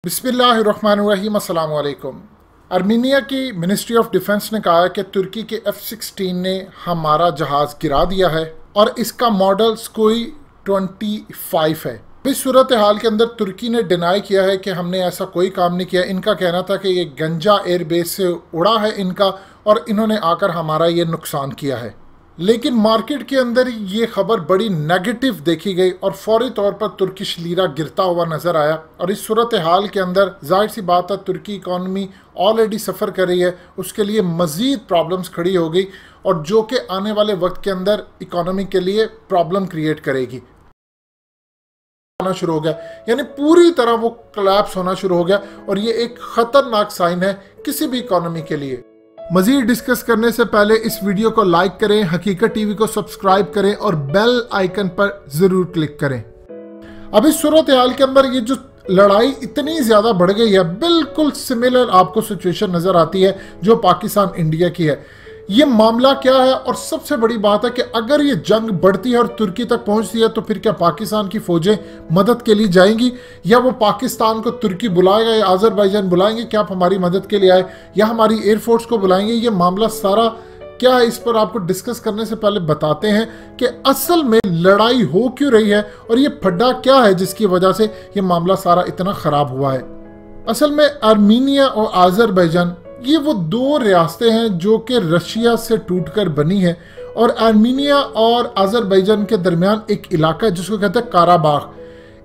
बिस्मिल्लाहिर्रहमानिर्रहीम अस्सलाम वालेकुम। आर्मीनिया की मिनिस्ट्री ऑफ डिफेंस ने कहा है कि तुर्की के F-16 ने हमारा जहाज़ गिरा दिया है और इसका मॉडल सुकोई 25 है। इस सूरत हाल के अंदर तुर्की ने डिनाई किया है कि हमने ऐसा कोई काम नहीं किया। इनका कहना था कि ये गंजा एयरबेस से उड़ा है इनका और इन्होंने आकर हमारा ये नुकसान किया है। लेकिन मार्केट के अंदर ये खबर बड़ी नेगेटिव देखी गई और फौरी तौर पर तुर्किश लीरा गिरता हुआ नजर आया। और इस सूरत हाल के अंदर जाहिर सी बात है तुर्की इकॉनमी ऑलरेडी सफ़र कर रही है, उसके लिए मज़ीद प्रॉब्लम्स खड़ी हो गई और जो कि आने वाले वक्त के अंदर इकॉनमी के लिए प्रॉब्लम क्रिएट करेगी। शुरू हो गया, यानी पूरी तरह वो कोलैप्स होना शुरू हो गया और ये एक ख़तरनाक साइन है किसी भी इकॉनमी के लिए। मजीद डिस्कस करने से पहले इस वीडियो को लाइक करें, हकीकत टीवी को सब्सक्राइब करें और बेल आइकन पर जरूर क्लिक करें। अब इस सूरत हाल के अंदर ये जो लड़ाई इतनी ज्यादा बढ़ गई है, बिल्कुल सिमिलर आपको सिचुएशन नजर आती है जो पाकिस्तान इंडिया की है। ये मामला क्या है और सबसे बड़ी बात है कि अगर ये जंग बढ़ती है और तुर्की तक पहुंचती है तो फिर क्या पाकिस्तान की फौजें मदद के लिए जाएंगी या वो पाकिस्तान को तुर्की बुलाएगा या अजरबैजान बुलाएंगे कि आप हमारी मदद के लिए आए या हमारी एयरफोर्स को बुलाएंगे। ये मामला सारा क्या है, इस पर आपको डिस्कस करने से पहले बताते हैं कि असल में लड़ाई हो क्यों रही है और ये फड्डा क्या है जिसकी वजह से ये मामला सारा इतना खराब हुआ है। असल में आर्मीनिया और अजरबैजान ये वो दो रियासतें हैं जो कि रशिया से टूटकर बनी है और आर्मीनिया और अजरबैजान के दरमियान एक इलाका है जिसको कहते हैं काराबाग,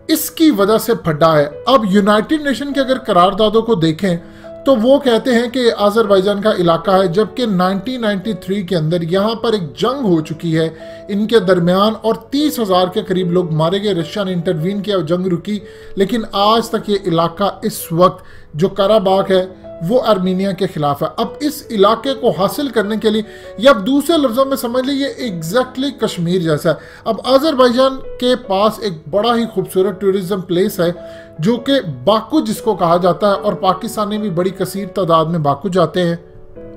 इसकी वजह से फटा है। अब यूनाइटेड नेशन के अगर करारदादों को देखें तो वो कहते हैं कि अजरबैजान का इलाका है, जबकि 1993 के अंदर यहाँ पर एक जंग हो चुकी है इनके दरमियान और 30,000 के करीब लोग मारे गए। रशिया ने इंटरवीन किया और जंग रुकी, लेकिन आज तक ये इलाका इस वक्त जो काराबाग है वो आर्मीनिया के खिलाफ है। अब इस इलाके को हासिल करने के लिए या अब दूसरे लफ्जों में समझ लीजिए एग्जैक्टली कश्मीर जैसा है। अब अजरबैजान के पास एक बड़ा ही खूबसूरत टूरिज्म प्लेस है जो कि बाकू जिसको कहा जाता है और पाकिस्तानी भी बड़ी कसीर तादाद में बाकू जाते हैं।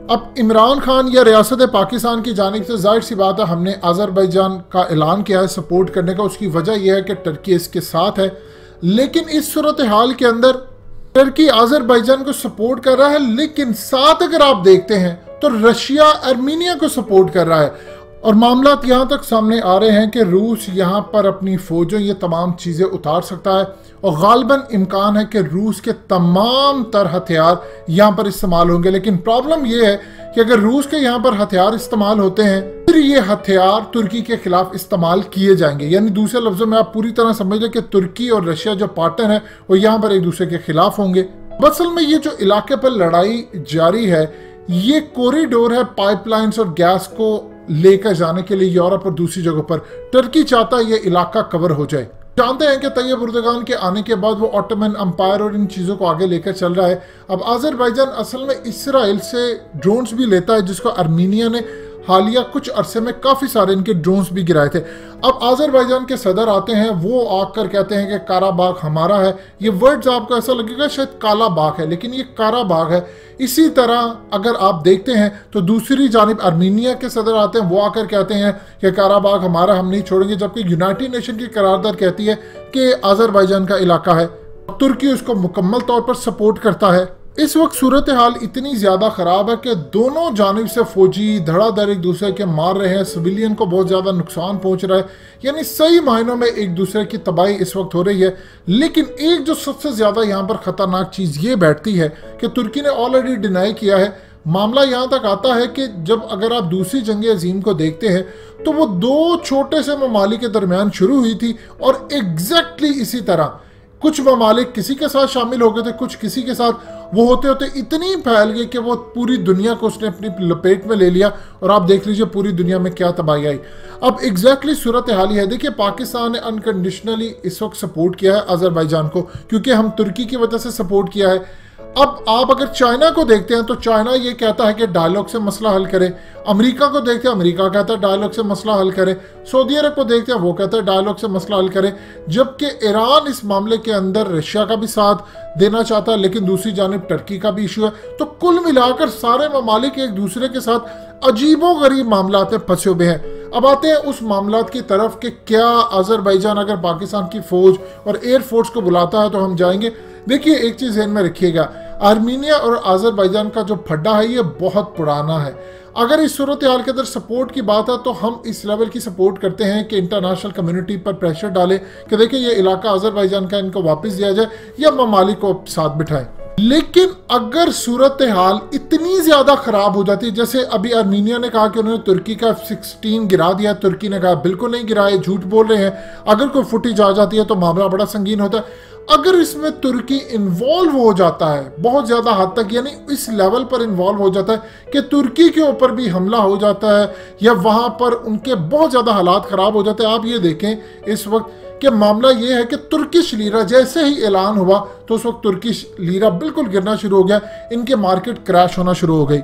अब इमरान खान या रियासत पाकिस्तान की जानिब से जाहिर सी बात है हमने अजरबैजान का ऐलान किया है सपोर्ट करने का। उसकी वजह यह है कि टर्की इसके साथ है, लेकिन इस सूरत हाल के अंदर टर्की अजरबैजान को सपोर्ट कर रहा है, लेकिन साथ अगर आप देखते हैं तो रशिया आर्मीनिया को सपोर्ट कर रहा है और मामला यहाँ तक सामने आ रहे हैं कि रूस यहाँ पर अपनी फौजों ये तमाम चीज़ें उतार सकता है और गालिबन इम्कान है कि रूस के तमाम तर हथियार यहाँ पर इस्तेमाल होंगे। लेकिन प्रॉब्लम ये है कि अगर रूस के यहाँ पर हथियार इस्तेमाल होते हैं फिर ये हथियार तुर्की के खिलाफ इस्तेमाल किए जाएंगे। यानी दूसरे लफ्जों में आप पूरी तरह समझ लें कि तुर्की और रशिया जो पार्टनर है वो यहाँ पर एक दूसरे के खिलाफ होंगे। असल में ये जो इलाके पर लड़ाई जारी है ये कॉरिडोर है पाइपलाइंस और गैस को लेकर जाने के लिए यूरोप और दूसरी जगहों पर। टर्की चाहता है ये इलाका कवर हो जाए। जानते हैं कि तैयब उर्दगान के आने के बाद वो ऑटोमन अंपायर और इन चीज़ों को आगे लेकर चल रहा है। अब अजरबैजान असल में इसराइल से ड्रोन्स भी लेता है जिसको आर्मीनिया ने हालिया कुछ अरसे में काफ़ी सारे इनके ड्रोन्स भी गिराए थे। अब अजरबैजान के सदर आते हैं, वो आकर कहते हैं कि काराबाग हमारा है। ये वर्ड्स आपको ऐसा लगेगा शायद काला बाग है, लेकिन ये काराबाग है। इसी तरह अगर आप देखते हैं तो दूसरी जानिब आर्मीनिया के सदर आते हैं, वो आकर कहते हैं कि काराबाग हमारा, हम नहीं छोड़ेंगे, जबकि यूनाइटेड नेशन की करारदाद कहती है कि अजरबैजान का इलाका है। तुर्की उसको मुकम्मल तौर पर सपोर्ट करता है। इस वक्त सूरत हाल इतनी ज़्यादा ख़राब है कि दोनों जानिब से फौजी धड़ाधड़ एक दूसरे के मार रहे हैं, सिविलियन को बहुत ज़्यादा नुकसान पहुंच रहा है, यानी सही मायनों में एक दूसरे की तबाही इस वक्त हो रही है। लेकिन एक जो सबसे ज़्यादा यहाँ पर ख़तरनाक चीज़ ये बैठती है कि तुर्की ने ऑलरेडी डिनाई किया है। मामला यहाँ तक आता है कि जब अगर आप दूसरी जंग अजीम को देखते हैं तो वो दो छोटे से ममालिक के दरमियान शुरू हुई थी और एग्जैक्टली इसी तरह कुछ ममालिक किसी के साथ शामिल हो गए थे, कुछ किसी के साथ, वो होते होते इतनी फैल गई कि वो पूरी दुनिया को उसने अपनी लपेट में ले लिया और आप देख लीजिए पूरी दुनिया में क्या तबाही आई। अब एग्जैक्टली सूरत हाल ही है। देखिए पाकिस्तान ने अनकंडीशनली इस वक्त सपोर्ट किया है अजरबैजान को क्योंकि हम तुर्की की वजह से सपोर्ट किया है। अब आप अगर चाइना को देखते हैं तो चाइना ये कहता है कि डायलॉग से मसला हल करें। अमेरिका को देखते हैं, अमेरिका कहता है डायलॉग से मसला हल करें। सऊदी अरब को देखते हैं, वो कहता है डायलॉग से मसला हल करें। जबकि ईरान इस मामले के अंदर रशिया का भी साथ देना चाहता है, लेकिन दूसरी जानिब टर्की का भी इशू है। तो कुल मिलाकर सारे ममालिक एक दूसरे के साथ अजीबो गरीब मामलात में फंसे हुए हैं। अब आते हैं उस मामलात की तरफ कि क्या अजरबैजान अगर पाकिस्तान की फौज और एयरफोर्स को बुलाता है तो हम जाएंगे, देखिए एक चीज ध्यान में रखिएगा, आर्मीनिया और अजरबैजान का जो फड्डा है ये बहुत पुराना है। अगर इस सूरत हाल के अंदर सपोर्ट की बात है तो हम इस लेवल की सपोर्ट करते हैं कि इंटरनेशनल कम्युनिटी पर प्रेशर डाले कि देखिए ये इलाका अजरबैजान का, इनको वापस दिया जाए या ममालिक को साथ बिठाएं। लेकिन अगर सूरत हाल इतनी ज्यादा खराब हो जाती है, जैसे अभी आर्मीनिया ने कहा कि उन्होंने तुर्की का F-16 गिरा दिया, तुर्की ने कहा बिल्कुल नहीं गिराए, झूठ बोल रहे हैं, अगर कोई फुटेज आ जाती है तो मामला बड़ा संगीन होता है। अगर इसमें तुर्की इन्वॉल्व हो जाता है बहुत ज्यादा हद तक, यानी इस लेवल पर इन्वॉल्व हो जाता है कि तुर्की के ऊपर भी हमला हो जाता है या वहां पर उनके बहुत ज्यादा हालात खराब हो जाते हैं। आप ये देखें इस वक्त कि मामला ये है कि तुर्किश लीरा जैसे ही ऐलान हुआ तो उस वक्त तुर्किश लीरा बिल्कुल गिरना शुरू हो गया, इनके मार्केट क्रैश होना शुरू हो गई।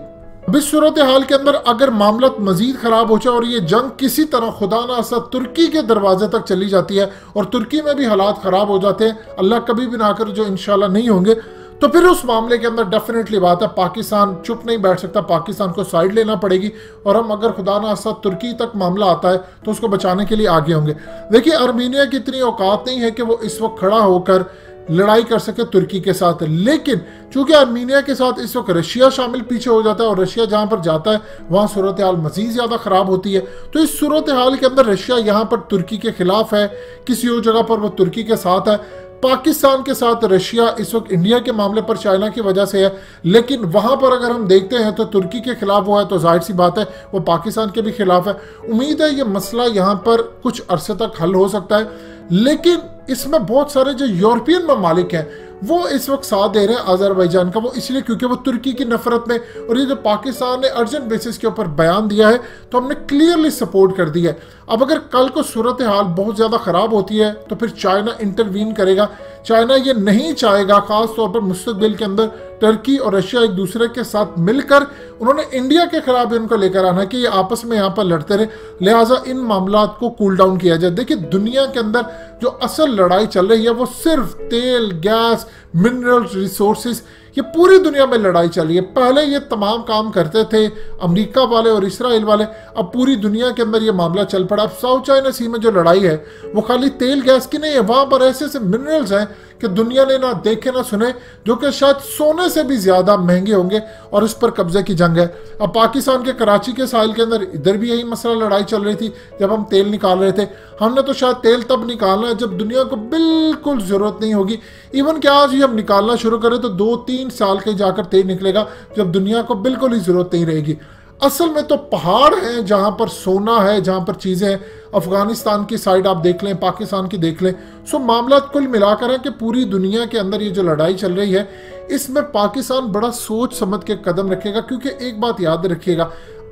अब इस सूरत हाल के अंदर अगर मामला मजीद खराब हो जाए और ये जंग किसी तरह खुदा ना खास्ता तुर्की के दरवाजे तक चली जाती है और तुर्की में भी हालात खराब हो जाते हैं, अल्लाह कभी भी ना कर जो इंशाल्लाह नहीं होंगे, तो फिर उस मामले के अंदर डेफिनेटली बात है पाकिस्तान चुप नहीं बैठ सकता, पाकिस्तान को साइड लेना पड़ेगी और हम अगर खुदा ना खास्ता तुर्की तक मामला आता है तो उसको बचाने के लिए आगे होंगे। देखिए आर्मीनिया की इतनी औकात नहीं है कि वो इस वक्त खड़ा होकर लड़ाई कर सके तुर्की के साथ, लेकिन चूंकि आर्मीनिया के साथ इस वक्त रशिया शामिल पीछे हो जाता है और रशिया जहां पर जाता है वहां सूरत हाल मजीद ज्यादा खराब होती है। तो इस सूरत हाल के अंदर रशिया यहां पर तुर्की के खिलाफ है, किसी और जगह पर वो तुर्की के साथ है। पाकिस्तान के साथ रशिया इस वक्त इंडिया के मामले पर चाइना की वजह से है, लेकिन वहां पर अगर हम देखते हैं तो तुर्की के खिलाफ वो है तो जाहिर सी बात है वो पाकिस्तान के भी खिलाफ है। उम्मीद है ये मसला यहाँ पर कुछ अरसे तक हल हो सकता है, लेकिन इसमें बहुत सारे जो यूरोपियन ममालिक हैं वो इस वक्त साथ दे रहे हैं अजरबैजान का, वो इसलिए क्योंकि वो तुर्की की नफरत में, और ये जो पाकिस्तान ने अर्जेंट बेसिस के ऊपर बयान दिया है तो हमने क्लियरली सपोर्ट कर दिया है। अब अगर कल को सूरत हाल बहुत ज़्यादा ख़राब होती है तो फिर चाइना इंटरवीन करेगा। चाइना ये नहीं चाहेगा, ख़ास तौर पर मुस्तकबिल के अंदर टर्की और रशिया एक दूसरे के साथ मिलकर उन्होंने इंडिया के खिलाफ भी उनको लेकर आना है कि ये आपस में यहाँ पर लड़ते रहे, लिहाजा इन मामला को कूल डाउन किया जाए। देखिए दुनिया के अंदर जो असल लड़ाई चल रही है वो सिर्फ तेल, गैस, मिनरल रिसोर्सेज, ये पूरी दुनिया में लड़ाई चल रही है। पहले ये तमाम काम करते थे अमेरिका वाले और इसराइल वाले, अब पूरी दुनिया के अंदर ये मामला चल पड़ा। अब साउथ चाइना सी में जो लड़ाई है वो खाली तेल गैस की नहीं है, वहां पर ऐसे ऐसे मिनरल्स हैं कि दुनिया ने ना देखे ना सुने, जो कि शायद सोने से भी ज्यादा महंगे होंगे, और उस पर कब्जे की जंग है। अब पाकिस्तान के कराची के साहिल के अंदर इधर भी यही मसला लड़ाई चल रही थी जब हम तेल निकाल रहे थे। हमने तो शायद तेल तब निकालना है जब दुनिया को बिल्कुल जरूरत नहीं होगी। इवन कि आज ही हम निकालना शुरू करें तो 2-3 साल के जाकर तेल निकलेगा जब दुनिया को बिल्कुल ही जरूरत नहीं रहेगी। असल में तो पहाड़ हैं जहां पर सोना है, जहां पर चीजें हैं। अफगानिस्तान की साइड आप देख लें, पाकिस्तान की देख लें, सो मामला कुल मिलाकर है कि पूरी दुनिया के अंदर ये जो लड़ाई चल रही है इसमें पाकिस्तान बड़ा सोच समझ के कदम रखेगा, क्योंकि एक बात याद रखिएगा,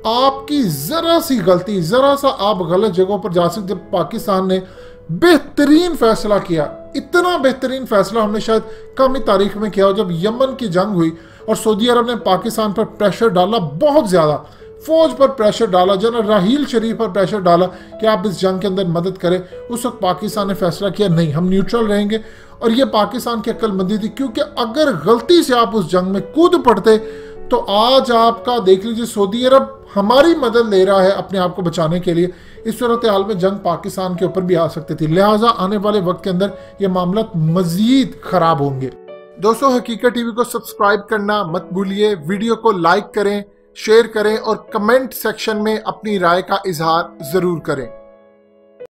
आपकी जरा सी गलती, जरा सा आप गलत जगहों पर जा सकते। जब पाकिस्तान ने बेहतरीन फैसला किया, इतना बेहतरीन फैसला हमने शायद कम ही तारीख में किया, जब यमन की जंग हुई और सऊदी अरब ने पाकिस्तान पर प्रेशर डाला, बहुत ज्यादा फौज पर प्रेशर डाला, जनरल राहील शरीफ पर प्रेशर डाला कि आप इस जंग के अंदर मदद करें। उस वक्त पाकिस्तान ने फैसला किया नहीं, हम न्यूट्रल रहेंगे, और ये पाकिस्तान की अक्लमंदी थी, क्योंकि अगर गलती से आप उस जंग में कूद पड़ते तो आज आपका देख लीजिए सऊदी अरब हमारी मदद ले रहा है अपने आप को बचाने के लिए। इस सूरत हाल में जंग पाकिस्तान के ऊपर भी आ सकती थी, लिहाजा आने वाले वक्त के अंदर ये मामला मजीद खराब होंगे। दोस्तों हकीकत टीवी को सब्सक्राइब करना मत भूलिए, वीडियो को लाइक करें, शेयर करें और कमेंट सेक्शन में अपनी राय का इजहार जरूर करें।